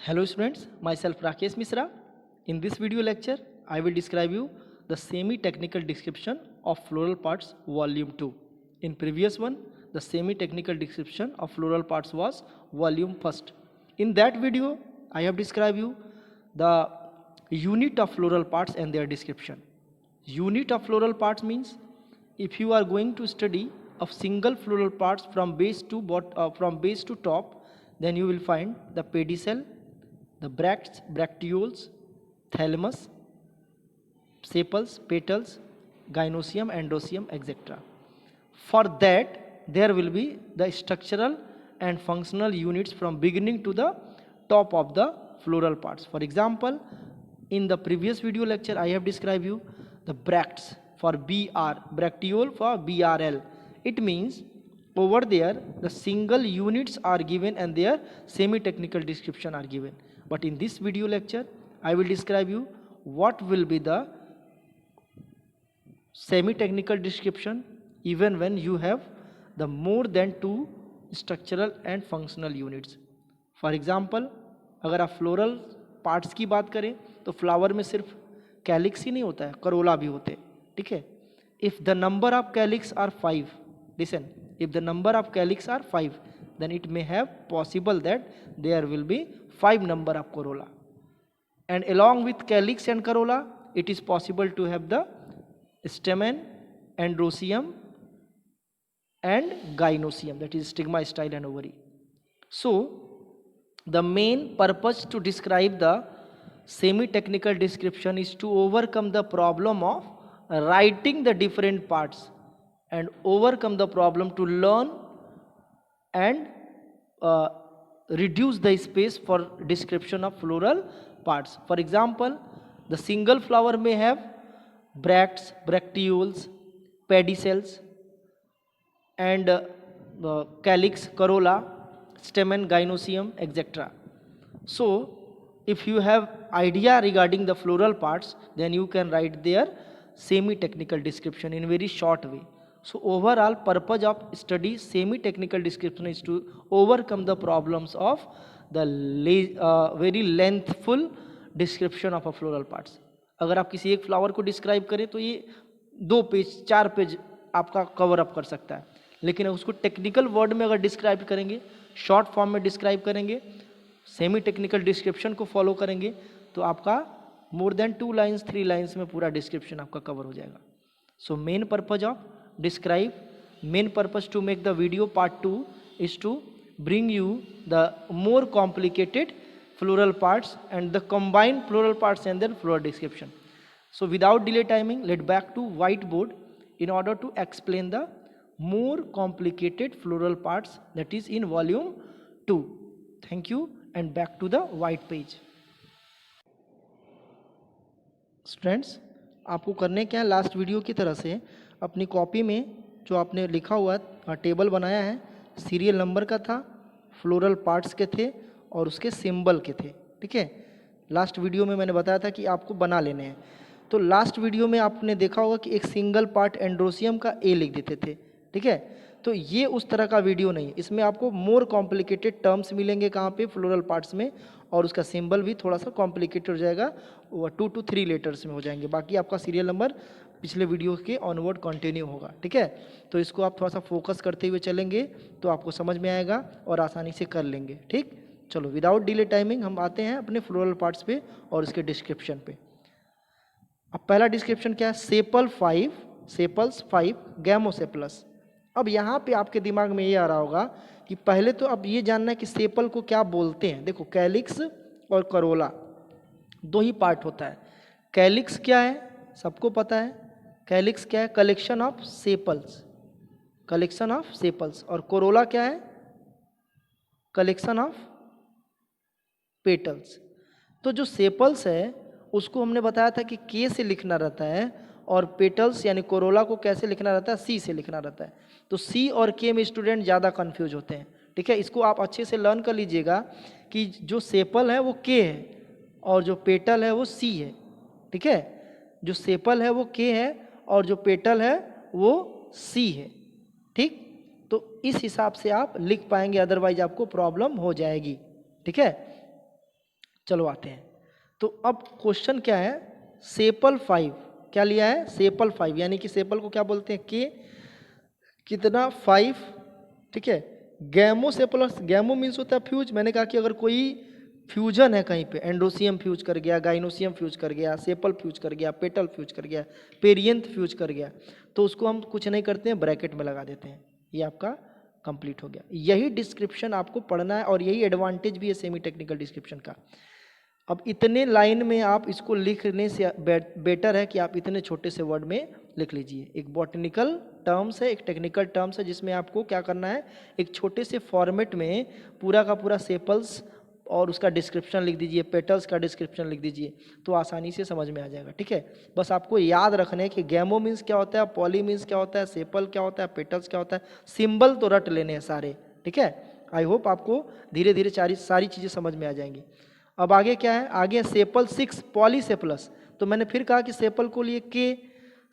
Hello students, myself Rakesh Misra. In this video lecture, I will describe you the semi-technical description of floral parts volume 2. In previous one, the semi-technical description of floral parts was volume 1st. In that video, I have described you the unit of floral parts and their description. Unit of floral parts means if you are going to study of single floral parts from base to top, then you will find the pedicel, the bracts, bracteoles, thalamus, sepals, petals, gynoecium, endoecium, etc. For that, there will be the structural and functional units from beginning to the top of the floral parts. For example, in the previous video lecture, I have described you the bracts for BR, bracteole for BRL. It means over there the single units are given and their semi-technical description are given. But in this video lecture, I will describe you what will be the semi-technical description even when you have the more than 2 structural and functional units. For example, अगर आप floral parts की बात करें तो flower में सिर्फ calyx ही नहीं होता है, करोला भी होते हैं. ठीक है. If the number of calyx are 5, listen, if the number of calyx are 5, then it may have possible that there will be 5 number of corolla, and along with calyx and corolla it is possible to have the stamen, androecium and gynoecium, that is stigma, style and ovary. So the main purpose to describe the semi-technical description is to overcome the problem of writing the different parts and overcome the problem to learn and reduce the space for description of floral parts. For example, the single flower may have bracts, bracteoles, pedicels and calyx, corolla, stamen, gynoecium, etc. So if you have idea regarding the floral parts, then you can write their semi-technical description in very short way. So overall purpose of study semi-technical description is to overcome the problems of the very lengthful description of a floral parts. अगर आप किसी एक flower को describe करें तो ये 2 page 4 page आपका cover up कर सकता है, लेकिन उसको टेक्निकल वर्ड में अगर डिस्क्राइब करेंगे, शॉर्ट फॉर्म में डिस्क्राइब करेंगे, सेमी टेक्निकल डिस्क्रिप्शन को फॉलो करेंगे तो आपका मोर देन 2 लाइन्स 3 लाइन्स में पूरा डिस्क्रिप्शन आपका कवर हो जाएगा. So main purpose of describe, main purpose to make the video part 2 is to bring you the more complicated floral parts and the combined floral parts and then floral description. So without delay timing, let's back to whiteboard in order to explain the more complicated floral parts that is in volume 2. Thank you and back to the white page. Students, आपको करने क्या है, last video की तरह से अपनी copy में जो आपने लिखा हुआ टेबल बनाया है, सीरियल नंबर का था, फ्लोरल पार्ट्स के थे और उसके सिंबल के थे. ठीक है. लास्ट वीडियो में मैंने बताया था कि आपको बना लेने हैं. तो लास्ट वीडियो में आपने देखा होगा कि एक सिंगल पार्ट एंड्रोसियम का ए लिख देते थे. ठीक है. तो ये उस तरह का वीडियो नहीं, इसमें आपको मोर कॉम्प्लिकेटेड टर्म्स मिलेंगे कहाँ पे, फ्लोरल पार्ट्स में, और उसका सिंबल भी थोड़ा सा कॉम्प्लिकेटेड हो जाएगा, 2 to 3 लेटर्स में हो जाएंगे. बाकी आपका सीरियल नंबर पिछले वीडियो के ऑनवर्ड कंटिन्यू होगा. ठीक है. तो इसको आप थोड़ा सा फोकस करते हुए चलेंगे तो आपको समझ में आएगा और आसानी से कर लेंगे. ठीक. चलो विदाउट डिले टाइमिंग हम आते हैं अपने फ्लोरल पार्ट्स पे और उसके डिस्क्रिप्शन पे. अब पहला डिस्क्रिप्शन क्या है, सेपल्स 5, गैमोसेपलस. अब यहाँ पे आपके दिमाग में ये आ रहा होगा कि पहले तो अब ये जानना है कि सेपल को क्या बोलते हैं. देखो, कैलिक्स और करोला 2 ही पार्ट होता है. कैलिक्स क्या है सबको पता है. कैलिक्स क्या है, collection of sepals, collection of sepals. और कोरोला क्या है, कलेक्शन ऑफ पेटल्स. तो जो सेपल्स है उसको हमने बताया था कि के से लिखना रहता है और पेटल्स यानी कोरोला को कैसे लिखना रहता है, सी से लिखना रहता है. तो सी और के में स्टूडेंट ज़्यादा कंफ्यूज होते हैं. ठीक है. इसको आप अच्छे से लर्न कर लीजिएगा कि जो सेपल है वो के है और जो पेटल है वो सी है. ठीक है. जो सेपल है वो के है और जो पेटल है वो सी है. ठीक. तो इस हिसाब से आप लिख पाएंगे, अदरवाइज आपको प्रॉब्लम हो जाएगी. ठीक है. चलो आते हैं। तो अब क्वेश्चन क्या है, सेपल 5 क्या लिया है, सेपल 5 यानी कि सेपल को क्या बोलते हैं, के कितना 5, ठीक है। गैमो सेपलस, गैमो मीन्स होता है फ्यूज। मैंने कहा कि अगर कोई फ्यूजन है कहीं पे, एंड्रोसियम फ्यूज कर गया, गाइनोसियम फ्यूज कर गया, सेपल फ्यूज कर गया, पेटल फ्यूज कर गया, पेरियंथ फ्यूज कर गया, तो उसको हम कुछ नहीं करते हैं, ब्रैकेट में लगा देते हैं। ये आपका कंप्लीट हो गया। यही डिस्क्रिप्शन आपको पढ़ना है और यही एडवांटेज भी है सेमी टेक्निकल डिस्क्रिप्शन का। अब इतने लाइन में आप इसको लिखने से बेटर है कि आप इतने छोटे से वर्ड में लिख लीजिए। एक बॉटनिकल टर्म्स है, एक टेक्निकल टर्म्स है, जिसमें आपको क्या करना है, एक छोटे से फॉर्मेट में पूरा का पूरा सेपल्स और उसका डिस्क्रिप्शन लिख दीजिए, पेटल्स का डिस्क्रिप्शन लिख दीजिए, तो आसानी से समझ में आ जाएगा। ठीक है, बस आपको याद रखना है कि गैमो मीन्स क्या होता है, पॉली मीन्स क्या होता है, सेपल क्या होता है, पेटल्स क्या होता है, सिंबल तो रट लेने हैं सारे। ठीक है, आई होप आपको धीरे धीरे सारी चीज़ें समझ में आ जाएंगी। अब आगे क्या है, आगे सेपल 6 पॉलीसेपलस। तो मैंने फिर कहा कि सेपल को लिए के,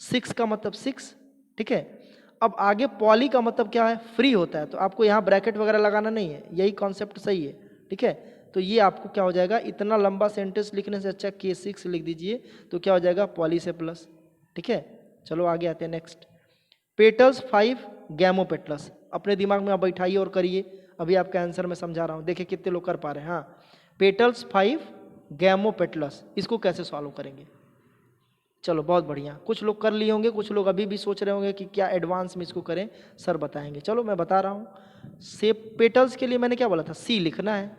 6 का मतलब 6। ठीक है, अब आगे पॉली का मतलब क्या है, फ्री होता है, तो आपको यहाँ ब्रैकेट वगैरह लगाना नहीं है, यही कॉन्सेप्ट सही है। ठीक है, तो ये आपको क्या हो जाएगा, इतना लंबा सेंटेंस लिखने से अच्छा K6 लिख दीजिए, तो क्या हो जाएगा, पॉलीसेपलस। ठीक है, चलो आगे आते हैं नेक्स्ट। Petals 5 gamopetalous. अपने दिमाग में आप बैठाइए और करिए, अभी आपका आंसर मैं समझा रहा हूँ, देखिए कितने लोग कर पा रहे हैं। हाँ, पेटल्स 5 गैमोपेटलस, इसको कैसे सॉल्व करेंगे। चलो बहुत बढ़िया, कुछ लोग कर लिए होंगे, कुछ लोग अभी भी सोच रहे होंगे कि क्या एडवांस में इसको करें, सर बताएंगे। चलो मैं बता रहा हूँ। सेप पेटल्स के लिए मैंने क्या बोला था, सी लिखना है,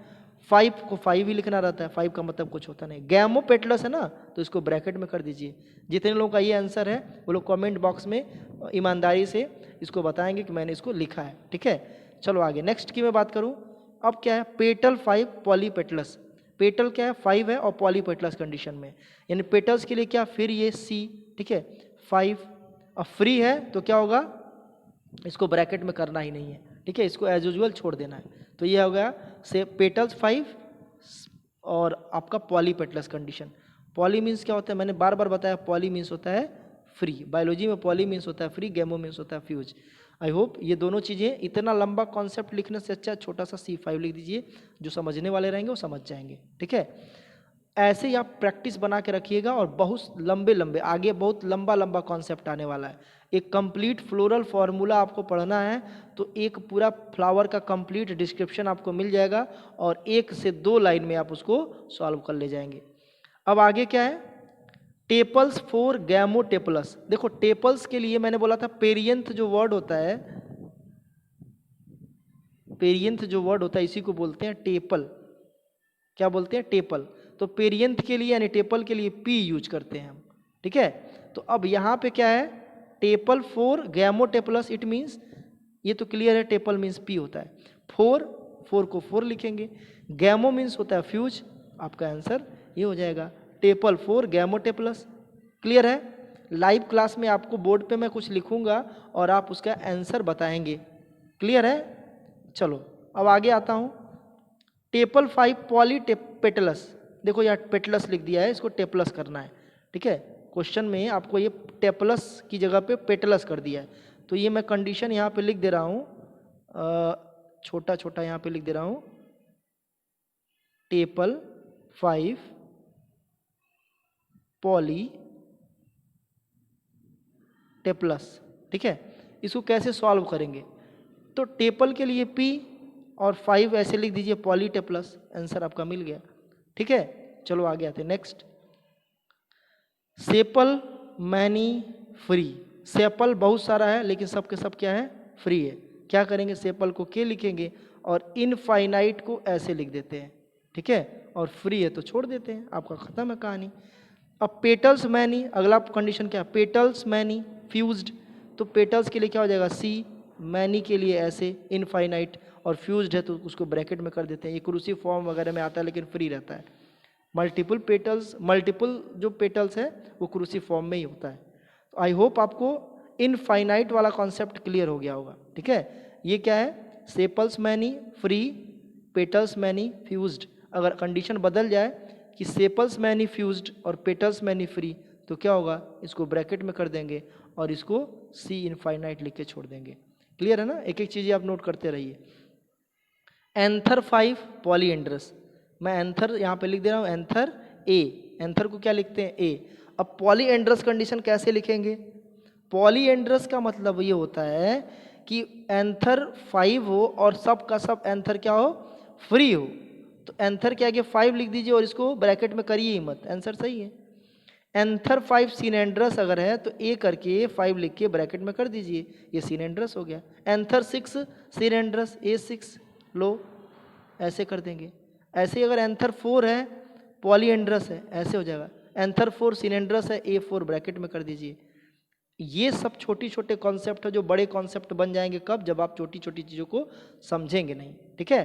5 को 5 ही लिखना रहता है, 5 का मतलब कुछ होता नहीं। गैमोपेटलस है ना, तो इसको ब्रैकेट में कर दीजिए। जितने लोगों का ये आंसर है वो लोग कमेंट बॉक्स में ईमानदारी से इसको बताएंगे कि मैंने इसको लिखा है। ठीक है, चलो आगे नेक्स्ट की मैं बात करूँ। अब क्या है, पेटल 5 पॉलीपेटलस। पेटल क्या है, 5 है और पॉलीपेटलस कंडीशन में, यानी पेटल्स के लिए क्या, फिर ये सी। ठीक है, 5 और फ्री है तो क्या होगा, इसको ब्रैकेट में करना ही नहीं है। ठीक है, इसको एज यूजुअल छोड़ देना है। तो ये हो गया से पेटल्स 5 और आपका पॉलीपेटलस कंडीशन। पॉली मीन्स क्या होता है, मैंने बार बार बताया, पॉली मीन्स होता है फ्री। बायोलॉजी में पॉली मीन्स होता है फ्री, गैमो मीन्स होता है फ्यूज। आई होप ये दोनों चीज़ें, इतना लंबा कॉन्सेप्ट लिखने से अच्छा छोटा सा C5 लिख दीजिए, जो समझने वाले रहेंगे वो समझ जाएंगे। ठीक है, ऐसे ही आप प्रैक्टिस बना के रखिएगा और बहुत लंबे लंबे आगे बहुत लंबा लंबा कॉन्सेप्ट आने वाला है। एक कंप्लीट फ्लोरल फार्मूला आपको पढ़ना है, तो एक पूरा फ्लावर का कंप्लीट डिस्क्रिप्शन आपको मिल जाएगा और 1 से 2 लाइन में आप उसको सॉल्व कर ले जाएंगे। अब आगे क्या है, टेपल्स फॉर गैमोटेपलस। देखो टेपल्स के लिए मैंने बोला था पेरियंथ जो वर्ड होता है, पेरियंथ जो वर्ड होता है इसी को बोलते हैं टेपल। क्या बोलते हैं, टेपल। तो पेरियंथ के लिए यानी टेपल के लिए पी यूज करते हैं हम। ठीक है, तो अब यहाँ पे क्या है, टेपल फॉर गैमोटेपलस, इट मीन्स ये तो क्लियर है, टेपल मीन्स पी होता है, फोर को 4 लिखेंगे, गैमो मीन्स होता है फ्यूज, आपका आंसर ये हो जाएगा टेपल फॉर गैमोटेपलस। क्लियर है, लाइव क्लास में आपको बोर्ड पे मैं कुछ लिखूंगा और आप उसका आंसर बताएंगे। क्लियर है, चलो अब आगे आता हूँ। टेपल 5 पॉलीपेटलस, देखो यार पेटलस लिख दिया है, इसको टेपलस करना है। ठीक है, क्वेश्चन में आपको ये टेपलस की जगह पे पेटलस कर दिया है, तो ये मैं कंडीशन यहाँ पे लिख दे रहा हूँ, छोटा छोटा यहाँ पे लिख दे रहा हूँ, टेपल 5 पॉलीटेपलस। ठीक है, इसको कैसे सॉल्व करेंगे, तो टेपल के लिए P और 5 ऐसे लिख दीजिए पॉलीटेपलस, आंसर आपका मिल गया। ठीक है, चलो आगे आते हैं next. Sepal many free, sepal बहुत सारा है लेकिन सब के सब क्या है, फ्री है। क्या करेंगे, सेपल को के लिखेंगे और इनफाइनाइट को ऐसे लिख देते हैं। ठीक है, और फ्री है तो छोड़ देते हैं, आपका खत्म है कहानी। अब पेटल्स मैनी, अगला कंडीशन क्या है, पेटल्स मैनी फ्यूज्ड, तो पेटल्स के लिए क्या हो जाएगा सी, मैनी के लिए ऐसे इनफाइनाइट, और फ्यूज्ड है तो उसको ब्रैकेट में कर देते हैं। ये क्रूसिव फॉर्म वगैरह में आता है लेकिन फ्री रहता है। मल्टीपल पेटल्स, मल्टीपल जो पेटल्स है वो क्रूसिव फॉर्म में ही होता है। तो आई होप आपको इनफाइनाइट वाला कॉन्सेप्ट क्लियर हो गया होगा। ठीक है, ये क्या है, sepals many free, petals many fused. अगर कंडीशन बदल जाए कि सेपल्स मैनी फ्यूज्ड और पेटल्स मैनी फ्री, तो क्या होगा, इसको ब्रैकेट में कर देंगे और इसको सी इनफाइनाइट लिख के छोड़ देंगे। क्लियर है ना, एक एक चीज़ें आप नोट करते रहिए। एंथर 5 पॉलीएंड्रस, मैं एंथर यहाँ पे लिख दे रहा हूँ, एंथर ए, एंथर को क्या लिखते हैं, ए। अब पॉलीएंड्रस कंडीशन कैसे लिखेंगे? पॉलीएंड्रस का मतलब ये होता है कि एंथर 5 हो और सब का सब एंथर क्या हो, फ्री हो। तो एंथर के आगे 5 लिख दीजिए और इसको ब्रैकेट में करिए ही मत, आंसर सही है। एंथर 5 सिनेंड्रस अगर है तो ए करके 5 लिख के ब्रैकेट में कर दीजिए, ये सिनेंड्रस हो गया। एंथर 6 सिनेंड्रस, A6 लो, ऐसे कर देंगे। ऐसे ही अगर एंथर 4 है पॉलीएंड्रस है, ऐसे हो जाएगा। एंथर 4 सिनेंड्रस है, A4 ब्रैकेट में कर दीजिए। ये सब छोटी छोटे कॉन्सेप्ट है जो बड़े कॉन्सेप्ट बन जाएंगे कब, जब आप छोटी छोटी चीज़ों को समझेंगे नहीं, ठीक है।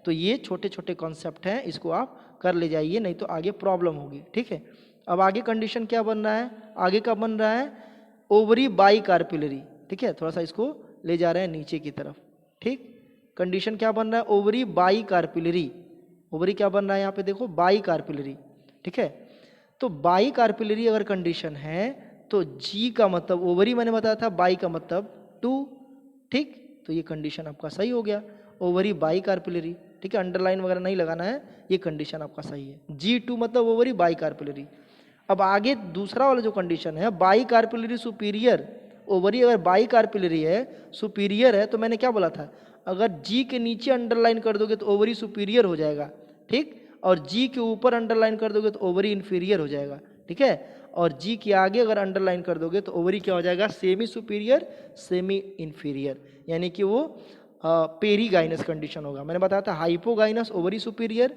तो ये छोटे छोटे कॉन्सेप्ट हैं, इसको आप कर ले जाइए, नहीं तो आगे प्रॉब्लम होगी, ठीक है। अब आगे कंडीशन क्या बन रहा है, आगे का बन रहा है ओवरी बाई कार्पिलरी, ठीक है। थोड़ा सा इसको ले जा रहे हैं नीचे की तरफ, ठीक। कंडीशन क्या बन रहा है, ओवरी बाई कार्पिलरी। ओवरी क्या बन रहा है यहाँ पे देखो, बाई कार्पिलरी, ठीक है। तो बाई कार्पिलरी अगर कंडीशन है तो जी का मतलब ओवरी मैंने बताया था, बाई का मतलब 2, ठीक। तो ये कंडीशन आपका सही हो गया, ओवरी बाई कार्पिलरी, ठीक है। अंडरलाइन वगैरह नहीं लगाना है, ये कंडीशन आपका सही है। G2 मतलब ओवरी बाई कार्पिलरी। अब आगे दूसरा वाला जो कंडीशन है, बाई कार्पिलरी सुपीरियर। ओवरी अगर बाई कार्पिलरी है, सुपीरियर है, तो मैंने क्या बोला था, अगर जी के नीचे अंडरलाइन कर दोगे तो ओवरी सुपीरियर हो जाएगा, ठीक। और जी के ऊपर अंडरलाइन कर दोगे तो ओवरी इन्फीरियर हो जाएगा, ठीक है। और जी के आगे अगर अंडरलाइन कर दोगे तो ओवरी क्या हो जाएगा, सेमी सुपीरियर सेमी इन्फीरियर, यानी कि वो पेरीगाइनस कंडीशन होगा। मैंने बताया था hypogynous ovary superior,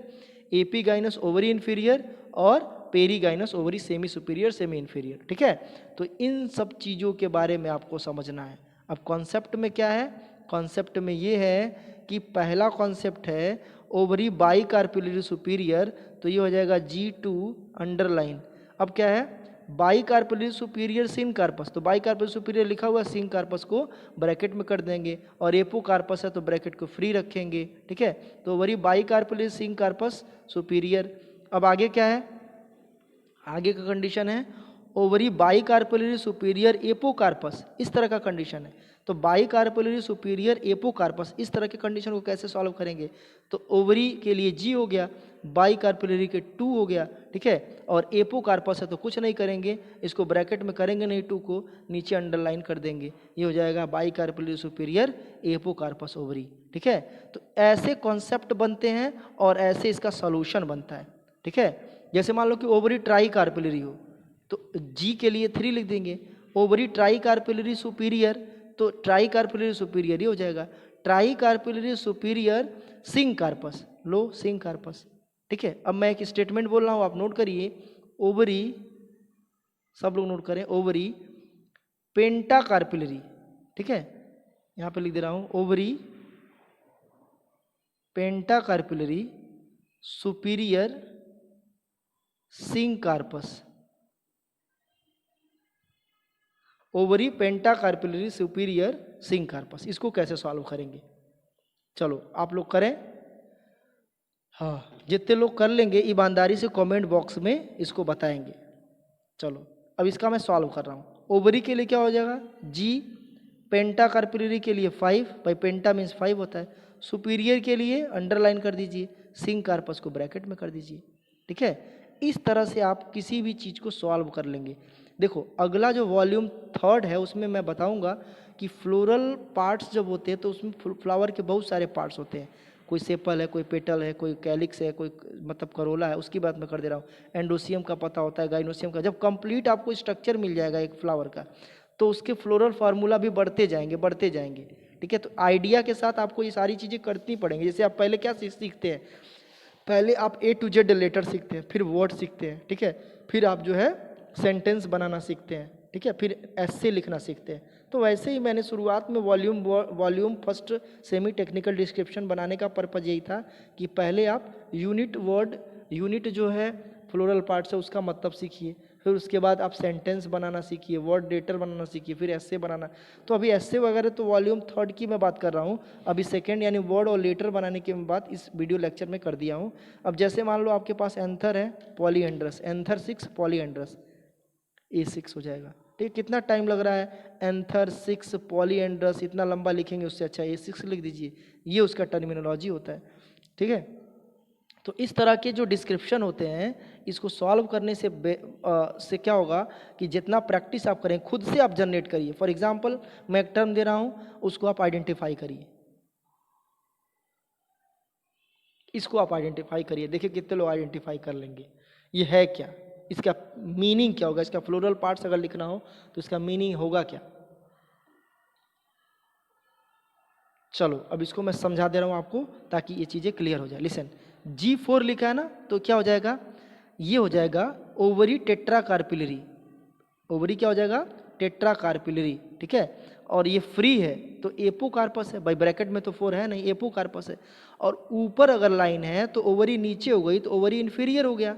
epigynous ovary inferior और perigynous ovary semi superior semi inferior, ठीक है। तो इन सब चीज़ों के बारे में आपको समझना है। अब कॉन्सेप्ट में क्या है, कॉन्सेप्ट में ये है कि पहला कॉन्सेप्ट है ओवरी बाई कार्पिलरी सुपीरियर, तो ये हो जाएगा G2 अंडरलाइन। अब क्या है, बाई कार्पिलरी सुपीरियर सिन कार्पस, तो बाई कार्पिलरी सुपीरियर लिखा हुआ सिन कार्पस को ब्रैकेट में कर देंगे, और एपो कार्पस है तो ब्रैकेट को फ्री रखेंगे, ठीक है। तो वही बाई कार्पिलरी सिन कार्पस सुपीरियर। अब आगे क्या है, आगे का कंडीशन है ओवरी बाई कार्पिलरी सुपीरियर एपोकार्पस, इस तरह का कंडीशन है। तो बाई कार्पिलरी सुपीरियर एपोकार्पस, इस तरह के कंडीशन को कैसे सॉल्व करेंगे, तो ओवरी के लिए G हो गया, बाई कार्पिलरी के 2 हो गया, ठीक है। और एपोकार्पस है तो कुछ नहीं करेंगे, इसको ब्रैकेट में करेंगे नहीं, 2 को नीचे अंडरलाइन कर देंगे, ये हो जाएगा बाई कार्पिलरी सुपीरियर एपोकार्पस ओवरी, ठीक है। तो ऐसे कॉन्सेप्ट बनते हैं और ऐसे इसका सॉल्यूशन बनता है, ठीक है। जैसे मान लो कि ओवरी ट्राई कार्पिलरी हो तो G के लिए 3 लिख देंगे। ओवरी ट्राई कार्पिलरी सुपीरियर, तो ट्राई कार्पिलरी सुपीरियर ही हो जाएगा। ट्राई कार्पिलरी सुपीरियर सिंग कार्पस, लो सिंग कार्पस, ठीक है। अब मैं एक स्टेटमेंट बोल रहा हूँ, आप नोट करिए। ओवरी, सब लोग नोट करें, ओवरी पेंटा कार्पिलरी, ठीक है। यहाँ पे लिख दे रहा हूँ, ओवरी पेंटा कार्पिलरी सुपीरियर सिंग कार्पस, ओवरी पेंटा कार्पिलरी सुपीरियर सिंग कार्पस। इसको कैसे सॉल्व करेंगे, चलो आप लोग करें। हाँ, जितने लोग कर लेंगे ईमानदारी से कमेंट बॉक्स में इसको बताएंगे। चलो अब इसका मैं सॉल्व कर रहा हूँ। ओवरी के लिए क्या हो जाएगा, G, पेंटा कार्पिलरी के लिए 5, भाई पेंटा मीन्स 5 होता है। सुपीरियर के लिए अंडरलाइन कर दीजिए, सिंग कार्पस को ब्रैकेट में कर दीजिए, ठीक है। इस तरह से आप किसी भी चीज़ को सॉल्व कर लेंगे। देखो अगला जो वॉल्यूम 3 है उसमें मैं बताऊंगा कि फ्लोरल पार्ट्स जब होते हैं तो उसमें फ्लावर के बहुत सारे पार्ट्स होते हैं, कोई सेपल है, कोई पेटल है, कोई कैलिक्स है, कोई मतलब करोला है, उसकी बात मैं कर दे रहा हूँ। एंडोसियम का पता होता है, गाइनोसियम का। जब कंप्लीट आपको स्ट्रक्चर मिल जाएगा एक फ्लावर का तो उसके फ्लोरल फार्मूला भी बढ़ते जाएंगे बढ़ते जाएंगे, ठीक है। तो आइडिया के साथ आपको ये सारी चीज़ें करनी पड़ेंगी। जैसे आप पहले क्या सीखते हैं, पहले आप A to Z लेटर सीखते हैं, फिर वर्ड सीखते हैं, ठीक है। फिर आप जो है सेंटेंस बनाना सीखते हैं, ठीक है। फिर ऐसे लिखना सीखते हैं। तो वैसे ही मैंने शुरुआत में volume first semi technical description बनाने का पर्पज़ यही था कि पहले आप यूनिट वर्ड, यूनिट जो है फ्लोरल पार्ट से उसका मतलब सीखिए, फिर उसके बाद आप सेंटेंस बनाना सीखिए, वर्ड डेटर बनाना सीखिए, फिर ऐसे बनाना। तो अभी ऐसे वगैरह तो वॉल्यूम 3 की मैं बात कर रहा हूँ, अभी सेकंड यानी वर्ड और लेटर बनाने की मैं बात इस वीडियो लेक्चर में कर दिया हूँ। अब जैसे मान लो आपके पास एंथर है पॉलीएंड्रस, एंथर 6 पॉलीएंड्रस, A6 हो जाएगा, ठीक। कितना टाइम लग रहा है, एंथर 6 पॉलीएंड्रस, इतना लंबा लिखेंगे उससे अच्छा A6 लिख दीजिए, ये उसका टर्मिनोलॉजी होता है, ठीक है। तो इस तरह के जो डिस्क्रिप्शन होते हैं, इसको सॉल्व करने से से क्या होगा कि जितना प्रैक्टिस आप करें, खुद से आप जनरेट करिए। फॉर एग्जांपल मैं एक टर्म दे रहा हूँ, उसको आप आइडेंटिफाई करिए, इसको आप आइडेंटिफाई करिए, देखिए कितने लोग आइडेंटिफाई कर लेंगे। ये है क्या, इसका मीनिंग क्या होगा, इसका फ्लोरल पार्ट्स अगर लिखना हो तो इसका मीनिंग होगा क्या। चलो अब इसको मैं समझा दे रहा हूँ आपको ताकि ये चीज़ें क्लियर हो जाए। लिसन, G4 लिखा है ना, तो क्या हो जाएगा, ये हो जाएगा ओवरी टेट्रा कार्पिलरी। ओवरी क्या हो जाएगा, टेट्रा कार्पिलरी, ठीक है। और ये फ्री है तो एपोकार्पस है, भाई ब्रैकेट में तो 4 है नहीं, एपोकार्पस है। और ऊपर अगर लाइन है तो ओवरी नीचे हो गई तो ओवरी इन्फीरियर हो गया,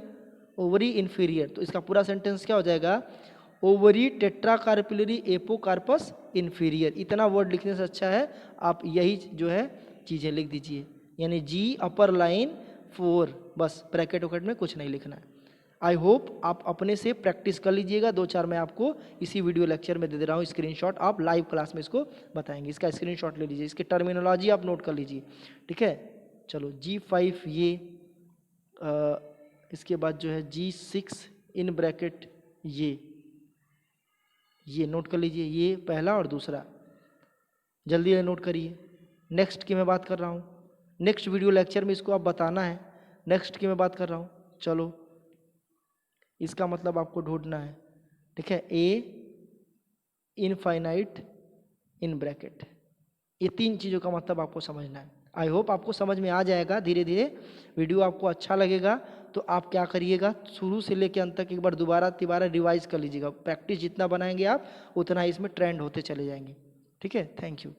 ओवरी इन्फीरियर। तो इसका पूरा सेंटेंस क्या हो जाएगा, ओवरी टेट्राकार्पिलरी एपोकार्पस इन्फीरियर। इतना वर्ड लिखने से अच्छा है आप यही जो है चीज़ें लिख दीजिए, यानी जी अपर लाइन 4, बस ब्रैकेट वैकेट में कुछ नहीं लिखना है। आई होप आप अपने से प्रैक्टिस कर लीजिएगा, 2-4 मैं आपको इसी वीडियो लेक्चर में दे दे रहा हूँ स्क्रीनशॉट, आप लाइव क्लास में इसको बताएंगे। इसका स्क्रीनशॉट ले लीजिए, इसकी टर्मिनोलॉजी आप नोट कर लीजिए, ठीक है। चलो G5 ये, इसके बाद जो है G6 इन ब्रैकेट ये नोट कर लीजिए, ये पहला और दूसरा, जल्दी नोट करिए। नेक्स्ट की मैं बात कर रहा हूँ, नेक्स्ट वीडियो लेक्चर में इसको आप बताना है, नेक्स्ट की मैं बात कर रहा हूँ। चलो इसका मतलब आपको ढूंढना है, ठीक है, ए इनफाइनाइट इन ब्रैकेट। ये 3 चीज़ों का मतलब आपको समझना है। आई होप आपको समझ में आ जाएगा धीरे धीरे। वीडियो आपको अच्छा लगेगा तो आप क्या करिएगा, शुरू से लेकर अंत तक एक बार दोबारा तिबारा रिवाइज कर लीजिएगा। प्रैक्टिस जितना बनाएंगे आप उतना इसमें ट्रेंड होते चले जाएंगे, ठीक है। Thank you.